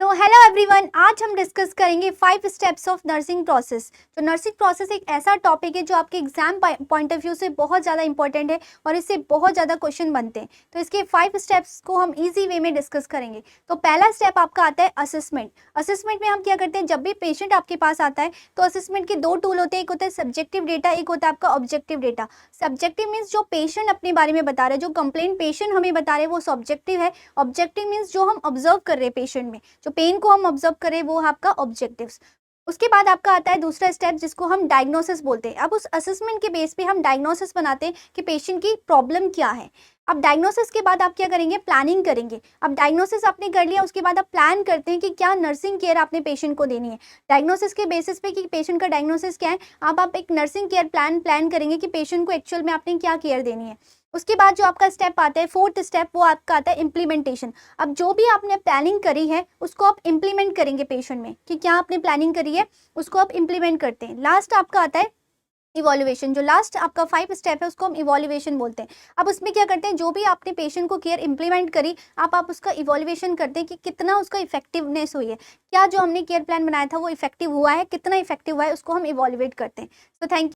तो hello everyone, आज हम डिस्कस करेंगे 5 स्टेप्स ऑफ नर्सिंग प्रोसेस। तो नर्सिंग प्रोसेस एक ऐसा टॉपिक है जो आपके एग्जाम पॉइंट ऑफ व्यू से बहुत ज़्यादा इंपॉर्टेंट है और इससे बहुत ज़्यादा क्वेश्चन बनते हैं। तो इसके 5 स्टेप्स को हम इजी वे में डिस्कस करेंगे। तो पहला स्टेप आपका आता है असेसमेंट। असेसमेंट में हम क्या करते हैं, जब भी पेशेंट आपके पास आता है तो असेसमेंट के दो टूल होते हैं, एक होता है सब्जेक्टिव डेटा, एक होता है आपका ऑब्जेक्टिव डेटा। सब्जेक्टिव मीन्स जो पेशेंट अपने बारे में बता रहे हैं, जो कंप्लेंट पेशेंट हमें बता रहे हैं वो सब्जेक्टिव है। ऑब्जेक्टिव मीन्स जो हम ऑब्जर्व कर रहे हैं पेशेंट में, जो पेन को हम ऑब्जर्व करें वो है आपका ऑब्जेक्टिव्स। उसके बाद आपका आता है दूसरा स्टेप जिसको हम डायग्नोसिस बोलते हैं। अब उस असेसमेंट के बेस पे हम डायग्नोसिस बनाते हैं कि पेशेंट की प्रॉब्लम क्या है। अब डायग्नोसिस के बाद आप क्या करेंगे, प्लानिंग करेंगे। अब डायग्नोसिस आपने कर लिया, उसके बाद आप प्लान करते हैं कि क्या नर्सिंग केयर आपने पेशेंट को देनी है। डायग्नोसिस के बेसिस पे कि पेशेंट का डायग्नोसिस क्या है, अब आप एक नर्सिंग केयर प्लान करेंगे कि पेशेंट को एक्चुअल में आपने क्या केयर देनी है। उसके बाद जो आपका स्टेप आता है, फोर्थ स्टेप, वो आपका आता है इम्प्लीमेंटेशन। अब जो भी आपने प्लानिंग करी है उसको आप इम्प्लीमेंट करेंगे पेशेंट में, कि क्या आपने प्लानिंग करी है उसको आप इम्प्लीमेंट करते हैं। लास्ट आपका आता है इवॉल्यूएशन। जो लास्ट आपका 5 स्टेप है उसको हम इवॉल्यूएशन बोलते हैं। अब उसमें क्या करते हैं, जो भी आपने पेशेंट को केयर इम्प्लीमेंट करी, आप उसका इवॉल्यूएशन करते हैं कि कितना उसका इफेक्टिवनेस हुई है, क्या जो हमने केयर प्लान बनाया था वो इफेक्टिव हुआ है, कितना इफेक्टिव हुआ है, उसको हम इवॉल्यूएट करते हैं। तो थैंक